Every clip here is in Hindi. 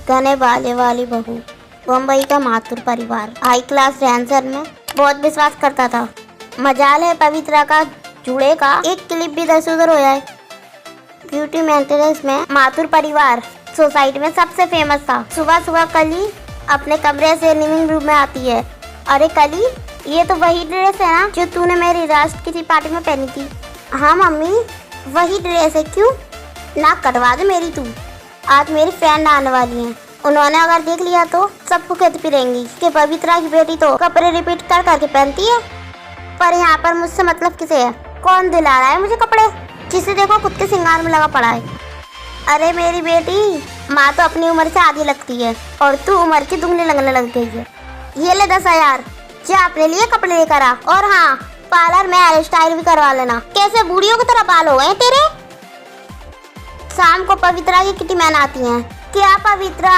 घने बाले वाली बहू, बम्बई का माथुर परिवार। हाई क्लास रहन में बहुत विश्वास करता था। मजाल है पवित्रा का जुड़े का एक क्लिप भी इधर से उधर हो जाए। ब्यूटी मेंटेनेंस में माथुर परिवार सोसाइटी में सबसे फेमस था। सुबह सुबह कली अपने कमरे से लिविंग रूम में आती है। अरे कली, ये तो वही ड्रेस है ना जो तूने मेरी राष्ट्र की पार्टी में पहनी थी। हाँ मम्मी, वही ड्रेस है। क्यों? नाक कटवा दे मेरी तू। आज मेरी फ्रेंड आने वाली है, उन्होंने अगर देख लिया तो सबको कहती फिरेंगी कि पवित्रा की बेटी तो कपड़े रिपीट कर करके पहनती है। पर यहाँ पर मुझसे मतलब किसे है? कौन दिला रहा है मुझे कपड़े? जिसे देखो खुद के श्रृंगार में लगा पड़ा है। अरे मेरी बेटी, माँ तो अपनी उम्र से आधी लगती है और तू उम्र की दुगनी लगने लग गई है। ये ले 10,000, जा अपने लिए कपड़े लेकर आ। और हाँ, पार्लर में हेयर स्टाइल भी करवा लेना। कैसे बूढ़ियों की तरह बाल हो गए तेरे। शाम को पवित्रा की किटी मैन आती हैं। क्या पवित्रा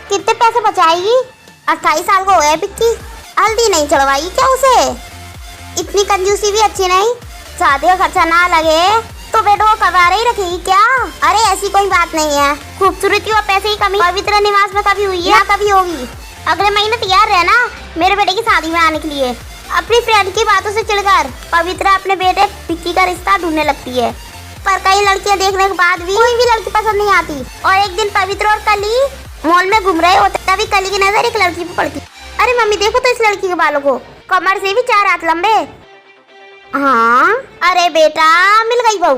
कितने पैसे बचाएगी? 28 साल को हो गए बिक्की, हल्दी नहीं चढ़वाई क्या उसे? इतनी कंजूसी भी अच्छी नहीं। शादी का खर्चा ना लगे तो बेटो को कबारे ही रखेगी क्या? अरे ऐसी कोई बात नहीं है। खूबसूरती और पैसे की कमी पवित्र निवास में कभी हुई है ना कभी होगी। अगले महीने तैयार रहना मेरे बेटे की शादी में आने के लिए। अपनी फ्रेंड की बातों से चिढ़कर पवित्रा अपने बेटे विक्की का रिश्ता ढूंढने लगती है। पर कई लड़कियां देखने के बाद भी कोई भी लड़की पसंद नहीं आती। और एक दिन पवित्र और कली मॉल में घूम रहे होते, तभी कली की नजर एक लड़की पे पड़ती। अरे मम्मी देखो तो इस लड़की के बालों को, कमर से भी 4 हाथ लंबे। हाँ, अरे बेटा मिल गई बहू।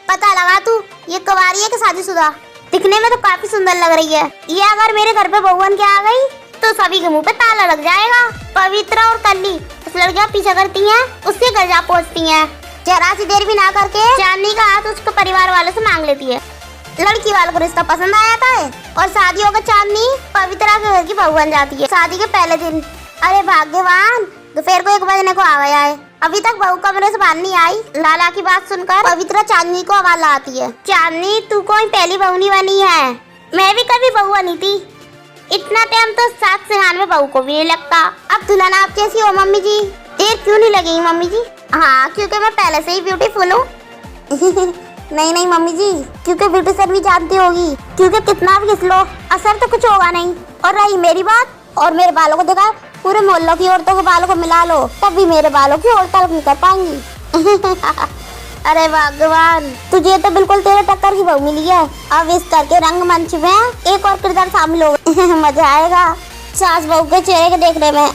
पता लगा तू ये कुंवारी है कि शादीशुदा? दिखने में तो काफी सुंदर लग रही है। ये अगर मेरे घर पे बहू बन के आ गई तो सभी के मुंह पे ताला लग जाएगा। पवित्रा और कली उस लड़की का पीछा करती हैं, उसके घर जा पहुँचती हैं। जरा सी देर भी ना करके चांदनी का हाथ उसके परिवार वालों से मांग लेती है। लड़की वालों को रिश्ता पसंद आ जाता है और शादी होकर चांदनी पवित्रा के घर की बहू बन जाती है शादी के पहले दिन। अरे भाग्यवान, दोपहर को 1 बजने को आ गया है, अभी तक बहू कमरे से बाहर नहीं आई। लाला की बात सुनकर पवित्रा चांदनी को आवाज लगाती है। चांदनी, तू कोई पहली बहू नहीं बनी है, मैं भी कभी बहू बनी थी। इतना टाइम तो सात सिंगार में बहू को भी नहीं लगता। अब दुल्हन आप कैसी हो मम्मी जी? देर क्यों नहीं लगेगी मम्मी जी? हाँ, क्योंकि मैं पहले से ही ब्यूटीफुल हूँ। नहीं नहीं मम्मी जी, क्योंकि ब्यूटीशियन भी जानती होगी, क्योंकि कितना भी घिस लो असर तो कुछ होगा नहीं। और रही मेरी बात, और मेरे बालों को देखा, पूरे मोहल्लों की औरतों के बालों को मिला लो तब भी मेरे बालों की और तलब नहीं कर पाएंगी। अरे भगवान, तुझे तो बिल्कुल तेरे टक्कर की बहू मिली है। अब इस करके रंगमंच में एक और किरदार शामिल हो गए। मजा आएगा सास बहू के चेहरे के देखने में।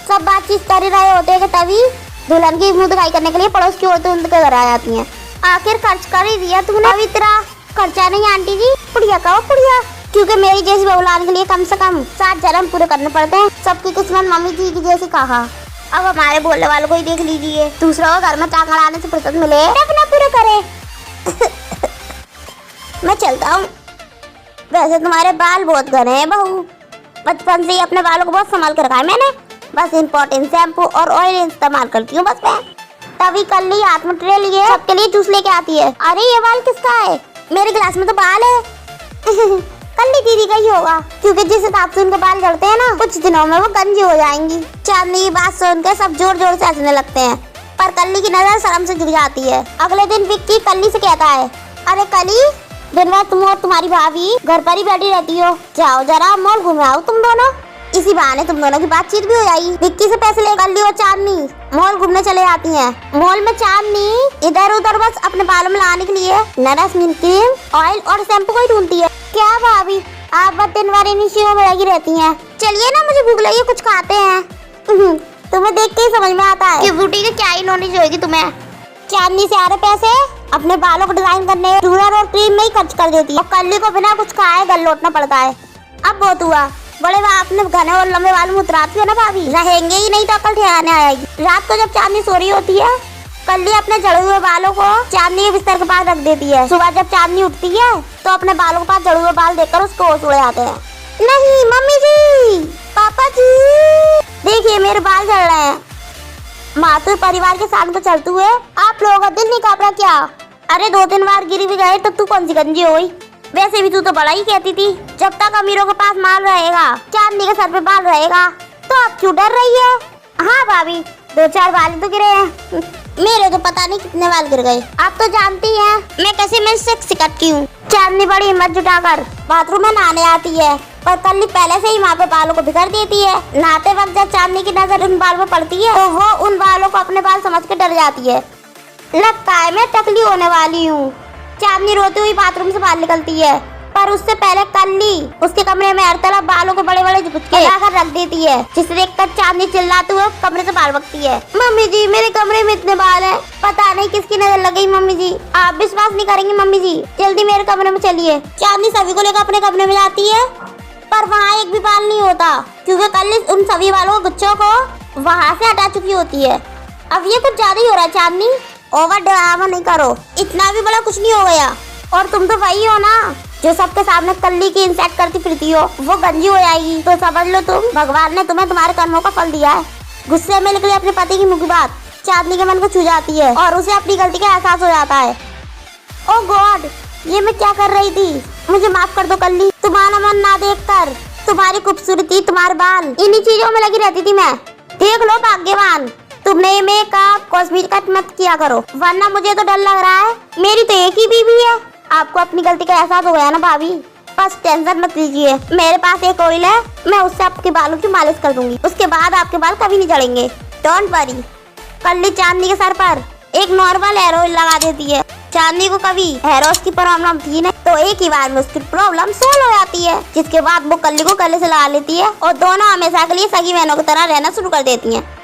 सब बातचीत कर ही रहे होते हैं कि तभी दुल्हन की मुंह दिखाई करने के लिए पड़ोस की औरतें उनके घर आ जाती हैं। आखिर खर्च कर ही दिया तूने पवित्रा। खर्चा नहीं आंटी जी, पुड़िया कहो पुड़िया, क्योंकि मेरी जैसी बहू लाने के लिए कम से कम 7 जन्म पूरे करने पड़ते हैं। सबकी किस्मत मम्मी जी की जैसी कहा। अब हमारे बोलने वालों को ही देख लीजिए, दूसरा को घर में टांग अड़ाने से फुर्सत मिले अपना पूरा करे। मैं चलता हूँ। वैसे तुम्हारे बाल बहुत घने हैं बहू, बचपन से ही अपने बालों को बहुत संभाल कर रखा है मैंने। बस इम्पोर्टेंट शैम्पू और ऑयल इस्तेमाल करती हूँ बस मैं। तभी कल ही हाथ में ट्रे लिए सबके लिए जूस लेके आती है। अरे ये बाल किसका है? मेरे गिलास में तो बाल है। कल्ली दीदी का ही होगा, क्योंकि जिस हिसाब से उनके बाल झड़ते हैं ना, कुछ दिनों में वो गंजी हो जाएंगी। चांदनी की बात सुनकर सब जोर जोर से हंसने लगते हैं, पर कल्ली की नजर शर्म से झुक जाती है। अगले दिन विक्की कल्ली से कहता है, अरे कली, दिन भर तुम और तुम्हारी भाभी घर पर ही बैठी रहती हो, जाओ जरा मॉल घूमे आओ तुम दोनों। इसी बहाने तुम दोनों की बातचीत भी हो जाएगी। विक्की से पैसे लेकर कल्ली और चांदनी मॉल घूमने चले जाती हैं। मॉल में चांदनी इधर उधर बस अपने बालों में लगाने के लिए नरस्मिन क्रीम, ऑयल और शैम्पू को ही ढूंढती है। क्या भाभी, आप बस दिन भर इन्हीं चीजों में लगी रहती हैं। चलिए ना, मुझे भूख लगी है, कुछ खाते हैं। तुम्हें देख के ही समझ में आता है कि ब्यूटी की क्या ही नॉलेज होगी तुम्हें। चांदनी से आ रहे पैसे अपने बालों को डिजाइन करने, टूनर और क्रीम में ही खर्च कर देती है और कल्ली को बिना कुछ खाए घर लौटना पड़ता है। अब बहुत हुआ, बड़े बाप ने घने और लंबे बाल में उतराती है ना भाभी, रहेंगे ही नहीं तो अकल ठिकाने आएगी। रात को जब चांदनी सो रही होती है, कल्ली अपने झड़े हुए बालों को चांदनी के बिस्तर के पास रख देती है। सुबह जब चांदनी उठती है तो अपने बालों के पास झड़े हुए बाल देखकर उसको होश उड़ जाते हैं। नहीं मम्मी जी, पापा जी, देखिए मेरे बाल झड़ रहे हैं। माथुर परिवार के साथ तो चलते हुए आप लोगों का दिल नहीं कांप रहा क्या? अरे 2-3 बार गिरी भी गए तो तू कौन सी गंजी हुई? वैसे भी तू तो बड़ा ही कहती थी, जब तक अमीरों के पास माल रहेगा, चांदनी के सर पे बाल रहेगा, तो अब क्यों डर रही है? हाँ भाभी, 2-4 बाल तो गिरे हैं, मेरे तो पता नहीं कितने बाल गिर गए। आप तो जानती हैं मैं कैसे में से सिकट की हूँ। चांदनी बड़ी हिम्मत जुटाकर बाथरूम में नहाने आती है। पर कल्ली पहले से ही वहाँ पे बालों को बिखर देती है। नहाते वक्त जब चांदनी की नजर उन बाल पर पड़ती है तो वो उन बालों को अपने बाल समझ के डर जाती है। लगता है मैं टकली होने वाली हूँ। चांदनी रोती हुई बाथरूम से बाहर निकलती है, पर उससे पहले कल्ली उसके कमरे में हर तरफ बालों को बड़े बड़े गुच्छे लगाकर रख देती है, जिसे देखकर चांदनी चिल्लाते हुए कमरे से बाहर भागती है। मम्मी जी, मेरे कमरे में इतने बाल हैं, पता नहीं किसकी नजर लग गई। मम्मी जी, आप विश्वास नहीं करेंगी। मम्मी जी, जल्दी मेरे कमरे में चलिए। चांदनी सभी को लेकर अपने कमरे में जाती है, पर वहाँ एक भी बाल नहीं होता, क्योंकि कल्ली उन सभी बालों के गुच्छों को वहाँ से हटा चुकी होती है। अब ये कुछ ज्यादा ही हो रहा है चांदनी, ओवर ड्रामा नहीं करो, इतना भी बड़ा कुछ नहीं हो गया। और तुम तो वही हो ना जो सबके सामने कल्ली की इंसल्ट करती फिरती हो। वो गंजी हो जाएगी तो समझ लो तुम भगवान ने तुम्हें तुम्हारे कर्मों का फल दिया है। गुस्से में निकली अपने पति की मुंह की बात चांदनी के मन को छू जाती है और उसे अपनी गलती का एहसास हो जाता है। ओह गॉड, ये मैं क्या कर रही थी, मुझे माफ कर दो कल्ली। तुम्हारा मन ना देख कर, तुम्हारी खूबसूरती, तुम्हारे बाल, इन्हीं चीजों में लगी रहती थी मैं। देख लो भाग्यवान, तुमने मेकअप कॉस्मेटिक मत किया करो, वरना मुझे तो डर लग रहा है। मेरी तो एक ही बीवी है। आपको अपनी गलती का एहसास हो गया ना भाभी, बस टेंशन मत लीजिए। मेरे पास एक ऑयल है, मैं उससे आपके बालों की मालिश कर दूंगी, उसके बाद आपके बाल कभी नहीं झड़ेंगे। Don't worry. कल्ली चांदनी के सर पर एक नॉर्मल हेयर ऑयल लगा देती है। चांदनी को कभी हेयर वॉश की प्रॉब्लम थी नहीं, तो एक ही बार में उसकी प्रॉब्लम सोल्व हो जाती है, जिसके बाद वो कल्ली को गले से लगा लेती है और दोनों हमेशा के लिए सगी बहनों की तरह रहना शुरू कर देती हैं।